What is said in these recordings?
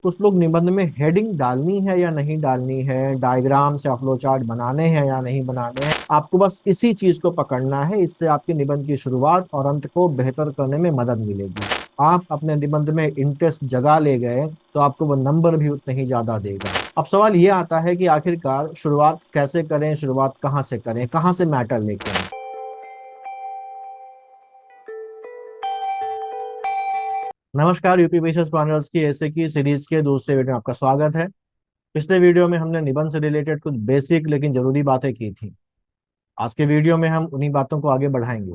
तो उस लोग निबंध में हेडिंग डालनी है या नहीं डालनी है, डायग्राम्स या फ्लो चार्ट बनाने हैं या नहीं बनाने हैं, आपको बस इसी चीज को पकड़ना है। इससे आपके निबंध की शुरुआत और अंत को बेहतर करने में मदद मिलेगी। आप अपने निबंध में इंटरेस्ट जगा ले गए तो आपको वो नंबर भी उतने ही ज्यादा देगा। अब सवाल ये आता है कि आखिरकार शुरुआत कैसे करें, शुरुआत कहाँ से करें, कहाँ से मैटर लेके आएं। नमस्कार, यूपी बिजनेस प्लानर्स की ऐसे की सीरीज के दूसरे वीडियो में आपका स्वागत है। पिछले वीडियो में हमने निबंध से रिलेटेड कुछ बेसिक लेकिन जरूरी बातें की थी। आज के वीडियो में हम उन्हीं बातों को आगे बढ़ाएंगे।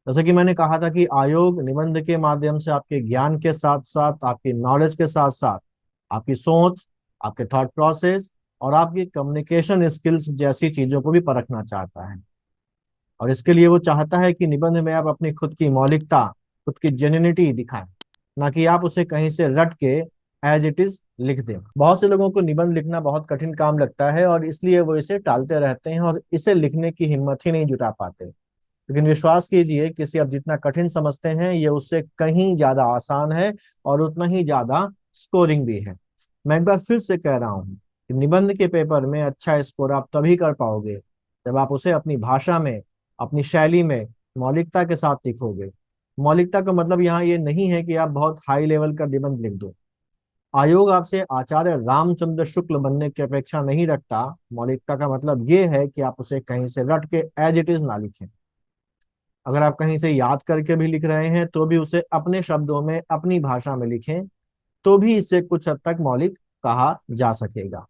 जैसे कि मैंने कहा था कि आयोग निबंध के माध्यम से आपके ज्ञान के साथ साथ, आपकी नॉलेज के साथ साथ, आपकी सोच, आपके थॉट प्रोसेस और आपकी कम्युनिकेशन स्किल्स जैसी चीजों को भी परखना चाहता है। और इसके लिए वो चाहता है कि निबंध में आप अपनी खुद की मौलिकता, खुद की जेन्युइनिटी दिखाएं, ना कि आप उसे कहीं से रट के एज इट इज लिख दें। बहुत से लोगों को निबंध लिखना बहुत कठिन काम लगता है और इसलिए वो इसे टालते रहते हैं और इसे लिखने की हिम्मत ही नहीं जुटा पाते। लेकिन विश्वास कीजिए, किसी आप जितना कठिन समझते हैं ये उससे कहीं ज्यादा आसान है और उतना ही ज्यादा स्कोरिंग भी है। मैं एक बार फिर से कह रहा हूँ कि निबंध के पेपर में अच्छा स्कोर आप तभी कर पाओगे जब आप उसे अपनी भाषा में, अपनी शैली में, मौलिकता के साथ लिखोगे। मौलिकता का मतलब यहाँ ये नहीं है कि आप बहुत हाई लेवल का निबंध लिख दो। आयोग आपसे आचार्य रामचंद्र शुक्ल बनने की अपेक्षा नहीं रखता। मौलिकता का मतलब ये है कि आप उसे कहीं से रट के एज इट इज ना लिखें। अगर आप कहीं से याद करके भी लिख रहे हैं तो भी उसे अपने शब्दों में, अपनी भाषा में लिखें, तो भी इसे कुछ हद तक मौलिक कहा जा सकेगा।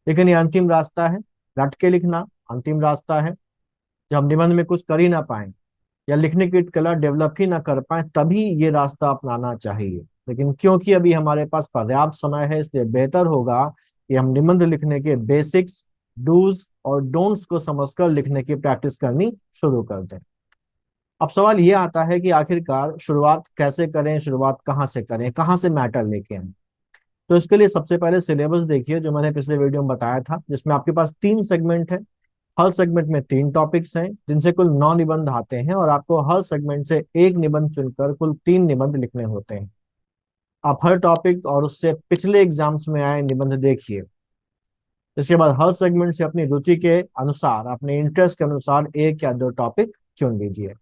लेकिन ये अंतिम रास्ता है, रट के लिखना अंतिम रास्ता है। जब हम निबंध में कुछ कर ही ना पाए या लिखने की कला डेवलप ही ना कर पाए, तभी ये रास्ता अपनाना चाहिए। लेकिन क्योंकि अभी हमारे पास पर्याप्त समय है, इसलिए बेहतर होगा कि हम निबंध लिखने के बेसिक्स, डूज और डोंट्स को समझकर लिखने की प्रैक्टिस करनी शुरू कर दें। अब सवाल ये आता है कि आखिरकार शुरुआत कैसे करें, शुरुआत कहाँ से करें, कहाँ से मैटर लेके आए। तो इसके लिए सबसे पहले सिलेबस देखिए जो मैंने पिछले वीडियो में बताया था, जिसमें आपके पास 3 सेगमेंट है। हर सेगमेंट में 3 टॉपिक्स हैं जिनसे कुल 9 निबंध आते हैं और आपको हर सेगमेंट से एक निबंध चुनकर कुल 3 निबंध लिखने होते हैं। आप हर टॉपिक और उससे पिछले एग्जाम्स में आए निबंध देखिए। इसके बाद हर सेगमेंट से अपनी रुचि के अनुसार, अपने इंटरेस्ट के अनुसार 1 या 2 टॉपिक चुन लीजिए।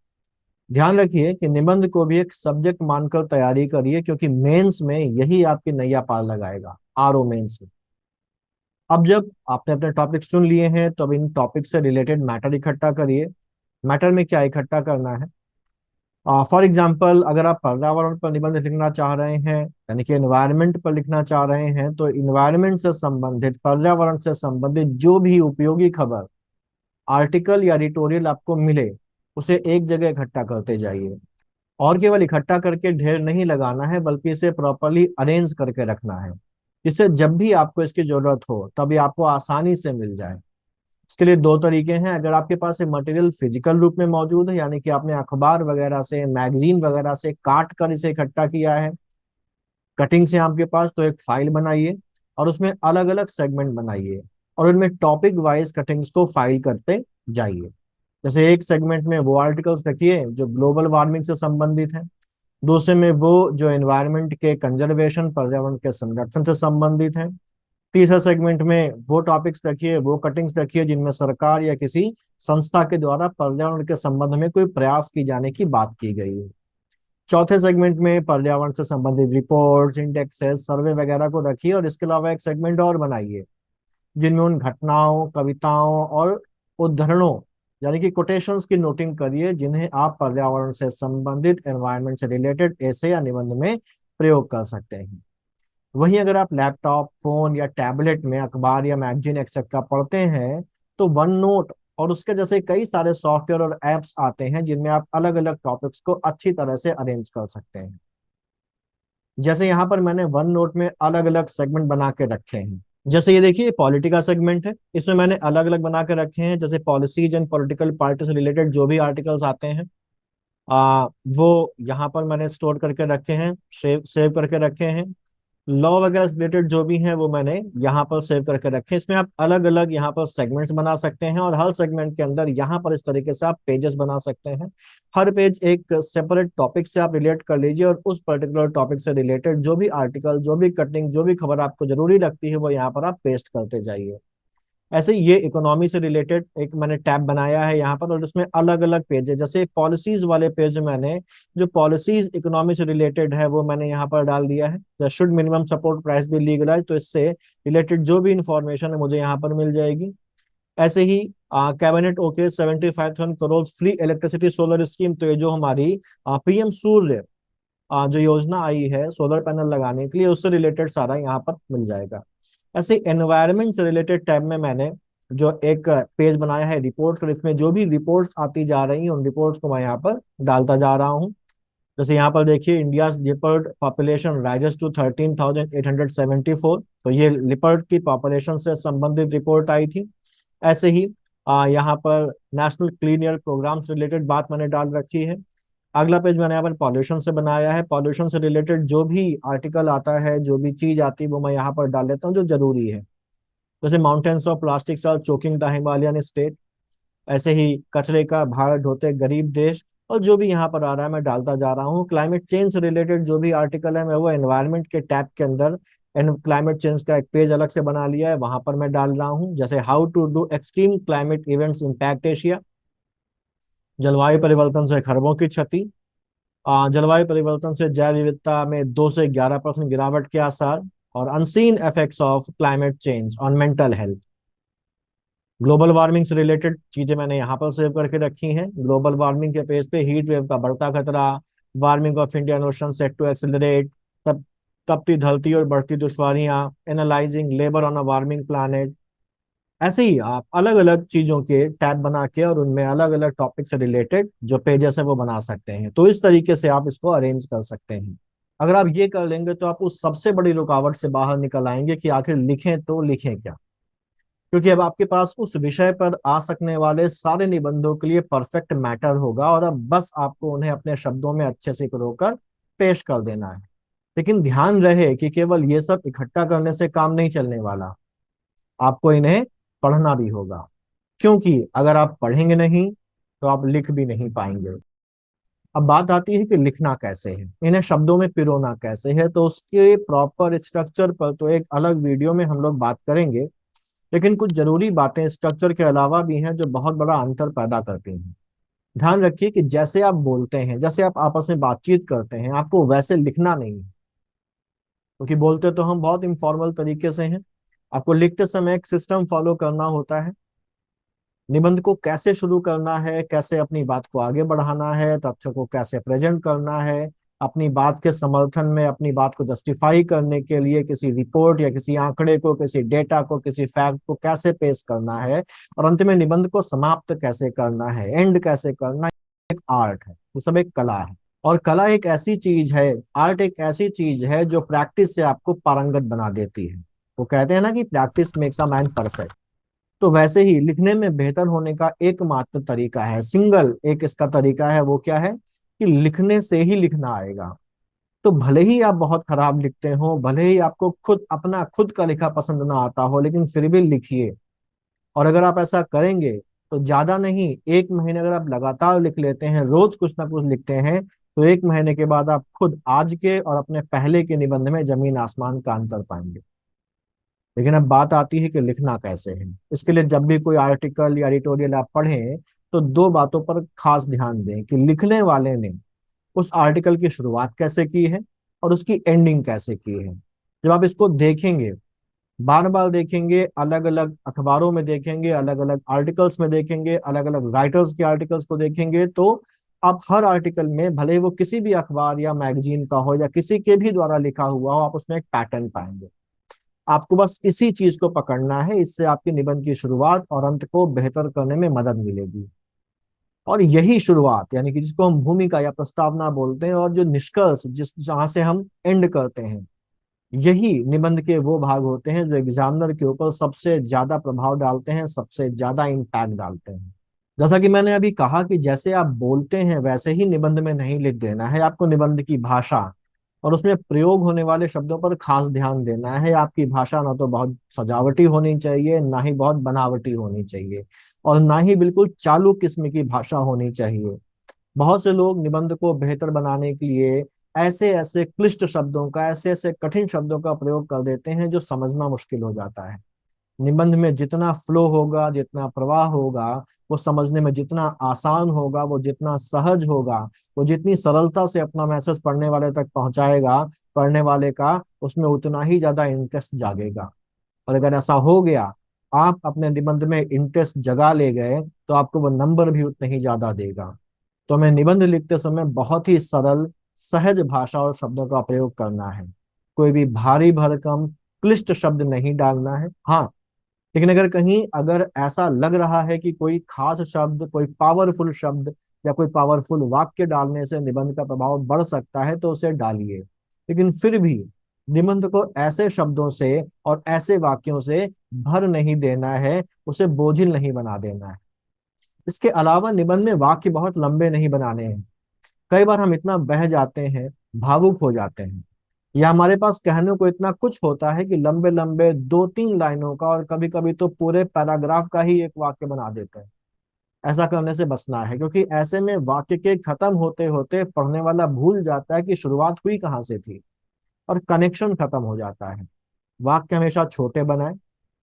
ध्यान रखिए कि निबंध को भी एक सब्जेक्ट मानकर तैयारी करिए, क्योंकि मेंस में यही आपकी नैया पार लगाएगा, आरओ मेंस में। अब जब आपने अपने टॉपिक चुन लिए हैं तो अब इन टॉपिक से रिलेटेड मैटर इकट्ठा करिए। मैटर में क्या इकट्ठा करना है? फॉर एग्जाम्पल, अगर आप पर्यावरण पर निबंध लिखना चाह रहे हैं, यानी कि एनवायरनमेंट पर लिखना चाह रहे हैं, तो इन्वायरमेंट से संबंधित, पर्यावरण से संबंधित जो भी उपयोगी खबर, आर्टिकल या एडिटोरियल आपको मिले, उसे एक जगह इकट्ठा करते जाइए। और केवल इकट्ठा करके ढेर नहीं लगाना है, बल्कि इसे प्रॉपरली अरेंज करके रखना है, जिससे जब भी आपको इसकी जरूरत हो तभी आपको आसानी से मिल जाए। इसके लिए 2 तरीके हैं। अगर आपके पास ये मटेरियल फिजिकल रूप में मौजूद है, यानी कि आपने अखबार वगैरह से, मैगजीन वगैरह से काट कर इसे इकट्ठा किया है, कटिंग से आपके पास, तो एक फाइल बनाइए और उसमें अलग अलग सेगमेंट बनाइए और उनमें टॉपिक वाइज कटिंग्स को फाइल करते जाइए। जैसे एक सेगमेंट में वो आर्टिकल्स रखिए जो ग्लोबल वार्मिंग से संबंधित है, दूसरे में वो जो एनवायरनमेंट के कंजर्वेशन, पर्यावरण के संरक्षण से संबंधित है, तीसरे सेगमेंट में वो टॉपिक्स रखिए, वो कटिंग्स रखिए जिनमें सरकार या किसी संस्था के द्वारा पर्यावरण के संबंध में कोई प्रयास की जाने की बात की गई है। चौथे सेगमेंट में पर्यावरण से संबंधित रिपोर्ट्स, इंडेक्सेस, सर्वे वगैरह को रखिए और इसके अलावा एक सेगमेंट और बनाइए जिनमें उन घटनाओं, कविताओं और उद्धरणों, यानी कि कोटेशंस की नोटिंग करिए जिन्हें आप पर्यावरण से संबंधित, एनवायरनमेंट से रिलेटेड ऐसे या निबंध में प्रयोग कर सकते हैं। वहीं अगर आप लैपटॉप, फोन या टैबलेट में अखबार या मैगजीन एक्सेट्रा पढ़ते हैं, तो वन नोट और उसके जैसे कई सारे सॉफ्टवेयर और एप्स आते हैं जिनमें आप अलग अलग टॉपिक्स को अच्छी तरह से अरेंज कर सकते हैं। जैसे यहाँ पर मैंने वन नोट में अलग अलग सेगमेंट बना के रखे हैं। जैसे ये देखिए, पॉलिटी का सेगमेंट है, इसमें मैंने अलग अलग बना के रखे हैं। जैसे पॉलिसीज एंड पॉलिटिकल पार्टी से रिलेटेड जो भी आर्टिकल्स आते हैं, वो यहाँ पर मैंने स्टोर करके रखे हैं, सेव सेव करके रखे हैं। लॉ वगैरह से रिलेटेड जो भी हैं वो मैंने यहाँ पर सेव करके रखे। इसमें आप अलग अलग यहाँ पर सेगमेंट्स बना सकते हैं और हर सेगमेंट के अंदर यहाँ पर इस तरीके से आप पेजेस बना सकते हैं। हर पेज एक सेपरेट टॉपिक से आप रिलेट कर लीजिए और उस पर्टिकुलर टॉपिक से रिलेटेड जो भी आर्टिकल, जो भी कटिंग, जो भी खबर आपको जरूरी लगती है वो यहाँ पर आप पेस्ट करते जाइए। ऐसे ही ये इकोनॉमी से रिलेटेड एक मैंने टैब बनाया है यहाँ पर, और उसमें अलग अलग पेज है। जैसे पॉलिसीज वाले पेज में मैंने जो पॉलिसीज इकोनॉमी से रिलेटेड है वो मैंने यहाँ पर डाल दिया है। Should minimum support price be legalise, तो इससे रिलेटेड जो भी इंफॉर्मेशन है मुझे यहाँ पर मिल जाएगी। ऐसे ही cabinet okay 75,000 crore free electricity solar scheme, तो ये जो हमारी पीएम सूर्य जो योजना आई है सोलर पैनल लगाने के लिए, उससे रिलेटेड सारा यहाँ पर मिल जाएगा। ऐसे एनवायरनमेंट से रिलेटेड टैब में मैंने जो एक पेज बनाया है रिपोर्ट का, इसमें जो भी रिपोर्ट्स आती जा रही हैं उन रिपोर्ट्स को मैं यहाँ पर डालता जा रहा हूँ। जैसे यहाँ पर देखिए, India leopard population rises to 13,874, तो ये लिपर्ड की पॉपुलेशन से संबंधित रिपोर्ट आई थी। ऐसे ही यहाँ पर नेशनल क्लीन एयर प्रोग्राम से रिलेटेड बात मैंने डाल रखी है। अगला पेज मैंने यहाँ पर पॉल्यूशन से बनाया है। पॉल्यूशन से रिलेटेड जो भी आर्टिकल आता है, जो भी चीज आती है वो मैं यहाँ पर डाल लेता हूँ जो जरूरी है। जैसे mountains of plastics are choking the Himalayan state, ऐसे ही कचरे का भार ढोते गरीब देश, और जो भी यहाँ पर आ रहा है मैं डालता जा रहा हूँ। क्लाइमेट चेंज से रिलेटेड जो भी आर्टिकल है मैं वो एनवायरनमेंट के टैब के अंदर क्लाइमेट चेंज का एक पेज अलग से बना लिया है, वहां पर मैं डाल रहा हूँ। जैसे how to do extreme climate events impact Asia, जलवायु परिवर्तन से खरबों की क्षति, जलवायु परिवर्तन से जैव विविधता में 2 से 11% गिरावट के आसार, और unseen effects of climate change on mental health. Global warming से रिलेटेड चीजें मैंने यहाँ पर सेव करके रखी हैं। ग्लोबल वार्मिंग के पेज पे हीट वेव का बढ़ता खतरा, warming of Indian ocean set to accelerate, तब तपती धरती और बढ़ती दुश्वारियां, analysing labour on a warming planet. ऐसे ही आप अलग अलग चीजों के टैब बना के और उनमें अलग अलग टॉपिक से रिलेटेड जो पेजेस है वो बना सकते हैं। तो इस तरीके से आप इसको अरेंज कर सकते हैं। अगर आप ये कर लेंगे तो आप उस सबसे बड़ी रुकावट से बाहर निकल आएंगे कि आखिर लिखें तो लिखें क्या, क्योंकि अब आपके पास उस विषय पर आ सकने वाले सारे निबंधों के लिए परफेक्ट मैटर होगा और अब बस आपको उन्हें अपने शब्दों में अच्छे से पिरोकर पेश कर देना है। लेकिन ध्यान रहे कि केवल ये सब इकट्ठा करने से काम नहीं चलने वाला, आपको इन्हें पढ़ना भी होगा, क्योंकि अगर आप पढ़ेंगे नहीं तो आप लिख भी नहीं पाएंगे। अब बात आती है कि लिखना कैसे है, इन्हें शब्दों में पिरोना कैसे है, तो उसके प्रॉपर स्ट्रक्चर पर तो एक अलग वीडियो में हम लोग बात करेंगे। लेकिन कुछ जरूरी बातें स्ट्रक्चर के अलावा भी हैं जो बहुत बड़ा अंतर पैदा करती हैं। ध्यान रखिए कि जैसे आप बोलते हैं, जैसे आप आपस में बातचीत करते हैं, आपको वैसे लिखना नहीं है, क्योंकि बोलते तो हम बहुत इनफॉर्मल तरीके से हैं। आपको लिखते समय एक सिस्टम फॉलो करना होता है। निबंध को कैसे शुरू करना है, कैसे अपनी बात को आगे बढ़ाना है, तथ्य को कैसे प्रेजेंट करना है, अपनी बात के समर्थन में अपनी बात को जस्टिफाई करने के लिए किसी रिपोर्ट या किसी आंकड़े को, किसी डेटा को, किसी फैक्ट को कैसे पेश करना है, और अंत में निबंध को समाप्त कैसे करना है, एंड कैसे करना है, एक आर्ट है, ये सब एक कला है। और कला एक ऐसी चीज है, आर्ट एक ऐसी चीज है जो प्रैक्टिस से आपको पारंगत बना देती है। वो कहते हैं ना कि practice makes a man perfect. तो वैसे ही लिखने में बेहतर होने का एकमात्र तरीका है, सिंगल एक इसका तरीका है, वो क्या है कि लिखने से ही लिखना आएगा। तो भले ही आप बहुत खराब लिखते हो, भले ही आपको खुद अपना खुद का लिखा पसंद ना आता हो, लेकिन फिर भी लिखिए। और अगर आप ऐसा करेंगे तो ज्यादा नहीं, 1 महीने अगर आप लगातार लिख लेते हैं, रोज कुछ ना कुछ लिखते हैं, तो 1 महीने के बाद आप खुद आज के और अपने पहले के निबंध में जमीन आसमान का अंतर पाएंगे। लेकिन अब बात आती है कि लिखना कैसे है। इसके लिए जब भी कोई आर्टिकल या एडिटोरियल आप पढ़ें तो दो बातों पर खास ध्यान दें कि लिखने वाले ने उस आर्टिकल की शुरुआत कैसे की है और उसकी एंडिंग कैसे की है। जब आप इसको देखेंगे, बार बार देखेंगे, अलग अलग अखबारों में देखेंगे, अलग अलग आर्टिकल्स में देखेंगे, अलग अलग राइटर्स के आर्टिकल्स को देखेंगे, तो आप हर आर्टिकल में, भले ही वो किसी भी अखबार या मैगजीन का हो या किसी के भी द्वारा लिखा हुआ हो, आप उसमें एक पैटर्न पाएंगे। आपको बस इसी चीज को पकड़ना है, इससे आपकी निबंध की शुरुआत और अंत को बेहतर करने में मदद मिलेगी। और यही शुरुआत, यानी कि जिसको हम भूमिका या प्रस्तावना बोलते हैं, और जो निष्कर्ष जिस जहां से हम एंड करते हैं, यही निबंध के वो भाग होते हैं जो एग्जामिनर के ऊपर सबसे ज्यादा प्रभाव डालते हैं, सबसे ज्यादा इम्पैक्ट डालते हैं। जैसा कि मैंने अभी कहा कि जैसे आप बोलते हैं वैसे ही निबंध में नहीं लिख देना है। आपको निबंध की भाषा, और उसमें प्रयोग होने वाले शब्दों पर खास ध्यान देना है। आपकी भाषा ना तो बहुत सजावटी होनी चाहिए, ना ही बहुत बनावटी होनी चाहिए, और ना ही बिल्कुल चालू किस्म की भाषा होनी चाहिए। बहुत से लोग निबंध को बेहतर बनाने के लिए ऐसे ऐसे क्लिष्ट शब्दों का, ऐसे ऐसे कठिन शब्दों का प्रयोग कर देते हैं जो समझना मुश्किल हो जाता है। निबंध में जितना फ्लो होगा, जितना प्रवाह होगा, वो समझने में जितना आसान होगा, वो जितना सहज होगा, वो जितनी सरलता से अपना मैसेज पढ़ने वाले तक पहुंचाएगा, पढ़ने वाले का उसमें उतना ही ज्यादा इंटरेस्ट जागेगा। और अगर ऐसा हो गया, आप अपने निबंध में इंटरेस्ट जगा ले गए, तो आपको वो नंबर भी उतने ही ज्यादा देगा। तो हमें निबंध लिखते समय बहुत ही सरल, सहज भाषा और शब्दों का प्रयोग करना है। कोई भी भारी भरकम क्लिष्ट शब्द नहीं डालना है। हाँ, लेकिन अगर ऐसा लग रहा है कि कोई खास शब्द, कोई पावरफुल शब्द या कोई पावरफुल वाक्य डालने से निबंध का प्रभाव बढ़ सकता है, तो उसे डालिए। लेकिन फिर भी निबंध को ऐसे शब्दों से और ऐसे वाक्यों से भर नहीं देना है, उसे बोझिल नहीं बना देना है। इसके अलावा निबंध में वाक्य बहुत लंबे नहीं बनाने हैं। कई बार हम इतना बह जाते हैं, भावुक हो जाते हैं, या हमारे पास कहने को इतना कुछ होता है कि लंबे लंबे 2-3 लाइनों का और कभी कभी तो पूरे पैराग्राफ का ही एक वाक्य बना देते हैं। ऐसा करने से बचना है, क्योंकि ऐसे में वाक्य के खत्म होते होते पढ़ने वाला भूल जाता है कि शुरुआत हुई कहाँ से थी, और कनेक्शन खत्म हो जाता है। वाक्य हमेशा छोटे बनाएं।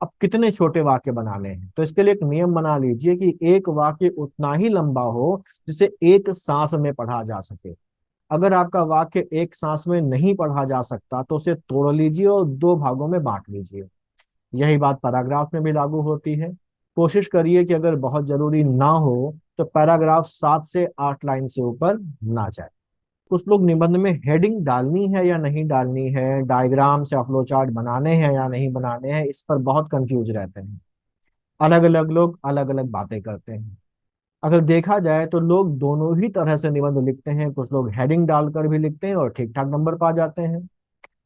अब कितने छोटे वाक्य बनाने हैं, तो इसके लिए एक नियम बना लीजिए कि एक वाक्य उतना ही लंबा हो जिसे एक सांस में पढ़ा जा सके। अगर आपका वाक्य एक सांस में नहीं पढ़ा जा सकता, तो उसे तोड़ लीजिए और 2 भागों में बांट लीजिए। यही बात पैराग्राफ में भी लागू होती है। कोशिश करिए कि अगर बहुत जरूरी ना हो, तो पैराग्राफ 7 से 8 लाइन से ऊपर ना जाए। कुछ लोग निबंध में हेडिंग डालनी है या नहीं डालनी है, डायग्राम्स या फ्लो चार्ट बनाने हैं या नहीं बनाने हैं, इस पर बहुत कंफ्यूज रहते हैं। अलग अलग लोग अलग अलग बातें करते हैं। अगर देखा जाए तो लोग दोनों ही तरह से निबंध लिखते हैं। कुछ लोग हेडिंग डालकर भी लिखते हैं और ठीक ठाक नंबर पा जाते हैं।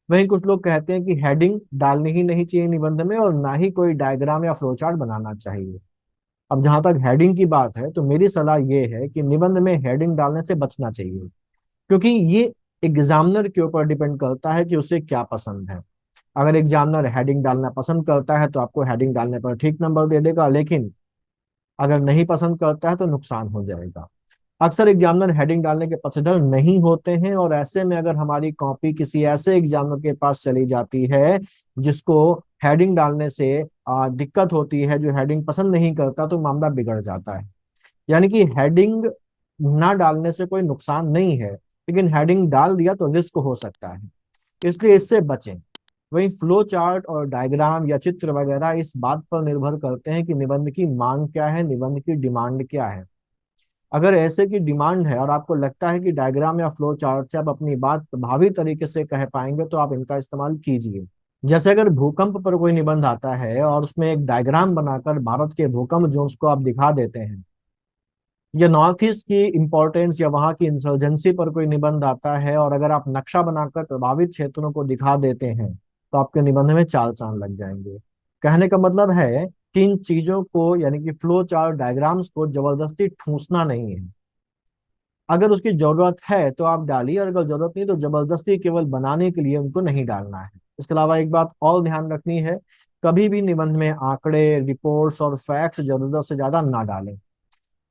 वहीं कुछ लोग कहते हैं कि हेडिंग डालनी ही नहीं चाहिए निबंध में, और ना ही कोई डायग्राम या फ्लो चार्ट बनाना चाहिए। अब जहां तक हेडिंग की बात है, तो मेरी सलाह ये है कि निबंध में हेडिंग डालने से बचना चाहिए, क्योंकि ये एग्जामिनर के ऊपर डिपेंड करता है कि उसे क्या पसंद है। अगर एग्जामिनर हेडिंग डालना पसंद करता है, तो आपको हेडिंग डालने पर ठीक नंबर दे देगा, लेकिन अगर नहीं पसंद करता है तो नुकसान हो जाएगा। अक्सर एग्जामिनर हेडिंग डालने के पक्षधर नहीं होते हैं, और ऐसे में अगर हमारी कॉपी किसी ऐसे एग्जामिनर के पास चली जाती है जिसको हेडिंग डालने से दिक्कत होती है, जो हेडिंग पसंद नहीं करता, तो मामला बिगड़ जाता है। यानी कि हेडिंग ना डालने से कोई नुकसान नहीं है, लेकिन हेडिंग डाल दिया तो रिस्क हो सकता है, इसलिए इससे बचें। वहीं फ्लो चार्ट और डायग्राम या चित्र वगैरह इस बात पर निर्भर करते हैं कि निबंध की मांग क्या है, निबंध की डिमांड क्या है। अगर ऐसे की डिमांड है और आपको लगता है कि डायग्राम या फ्लो चार्ट से आप अपनी बात प्रभावी तरीके से कह पाएंगे, तो आप इनका इस्तेमाल कीजिए। जैसे अगर भूकंप पर कोई निबंध आता है और उसमें एक डायग्राम बनाकर भारत के भूकंप जोन्स को आप दिखा देते हैं, या नॉर्थ ईस्ट की इंपॉर्टेंस या वहां की इंसर्जेंसी पर कोई निबंध आता है और अगर आप नक्शा बनाकर प्रभावित क्षेत्रों को दिखा देते हैं, तो आपके निबंध में चार चांद लग जाएंगे। कहने का मतलब है कि इन चीजों को, यानी कि फ्लो चार्ट, डायग्राम्स को जबरदस्ती ठूंसना नहीं है। अगर उसकी जरूरत है तो आप डालिए, और अगर जरूरत नहीं तो जबरदस्ती केवल बनाने के लिए उनको नहीं डालना है। इसके अलावा एक बात और ध्यान रखनी है, कभी भी निबंध में आंकड़े, रिपोर्ट्स और फैक्ट्स जरूरत से ज्यादा ना डालें।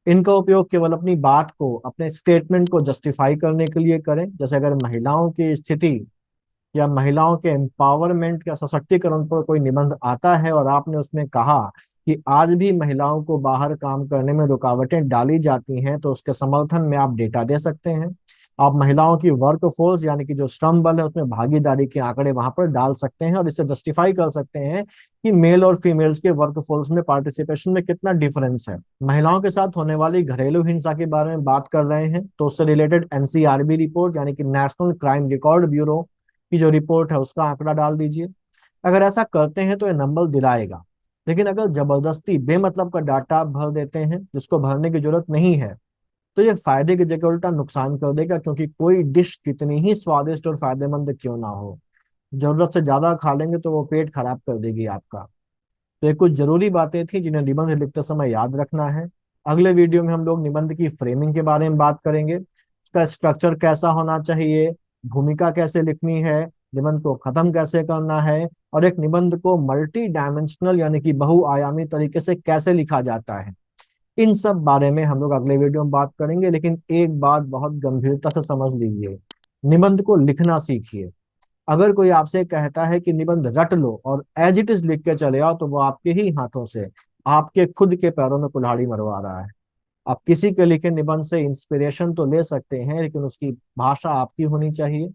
इनका उपयोग केवल अपनी बात को, अपने स्टेटमेंट को जस्टिफाई करने के लिए करें। जैसे अगर महिलाओं की स्थिति या महिलाओं के एम्पावरमेंट या सशक्तिकरण पर कोई निबंध आता है और आपने उसमें कहा कि आज भी महिलाओं को बाहर काम करने में रुकावटें डाली जाती हैं, तो उसके समर्थन में आप डेटा दे सकते हैं। आप महिलाओं की वर्क फोर्स, यानी कि जो श्रम बल है, उसमें भागीदारी के आंकड़े वहां पर डाल सकते हैं और इससे जस्टिफाई कर सकते हैं कि मेल और फीमेल्स के वर्क फोर्स में पार्टिसिपेशन में कितना डिफरेंस है। महिलाओं के साथ होने वाली घरेलू हिंसा के बारे में बात कर रहे हैं, तो उससे रिलेटेड एनसीआरबी रिपोर्ट, यानी कि नेशनल क्राइम रिकॉर्ड ब्यूरो की जो रिपोर्ट है, उसका आंकड़ा डाल दीजिए। अगर ऐसा करते हैं तो ये नंबर दिलाएगा। लेकिन अगर जबरदस्ती बेमतलब का डाटा आप भर देते हैं जिसको भरने की जरूरत नहीं है, तो ये फायदे की जगह उल्टा नुकसान कर देगा, क्योंकि कोई डिश कितनी ही स्वादिष्ट और फायदेमंद क्यों ना हो, जरूरत से ज्यादा खा लेंगे तो वो पेट खराब कर देगी आपका। तो ये कुछ जरूरी बातें थी जिन्हें निबंध लिखते समय याद रखना है। अगले वीडियो में हम लोग निबंध की फ्रेमिंग के बारे में बात करेंगे। उसका स्ट्रक्चर कैसा होना चाहिए, भूमिका कैसे लिखनी है, निबंध को खत्म कैसे करना है, और एक निबंध को मल्टी डायमेंशनल यानी कि बहुआयामी तरीके से कैसे लिखा जाता है, इन सब बारे में हम लोग अगले वीडियो में बात करेंगे। लेकिन एक बात बहुत गंभीरता से समझ लीजिए, निबंध को लिखना सीखिए। अगर कोई आपसे कहता है कि निबंध रट लो और एज इट इज लिख के चले आओ, तो वो आपके ही हाथों से आपके खुद के पैरों में कुल्हाड़ी मरवा रहा है। आप किसी के लिखे निबंध से इंस्पिरेशन तो ले सकते हैं, लेकिन उसकी भाषा आपकी होनी चाहिए,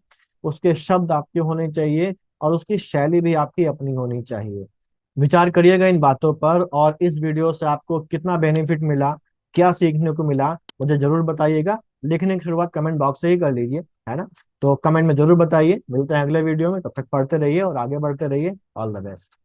उसके शब्द आपके होने चाहिए, और उसकी शैली भी आपकी अपनी होनी चाहिए। विचार करिएगा इन बातों पर, और इस वीडियो से आपको कितना बेनिफिट मिला, क्या सीखने को मिला, मुझे जरूर बताइएगा। लिखने की शुरुआत कमेंट बॉक्स से ही कर लीजिए, है ना। तो कमेंट में जरूर बताइए। मिलते हैं अगले वीडियो में, तब तक पढ़ते रहिए और आगे बढ़ते रहिए। All the best.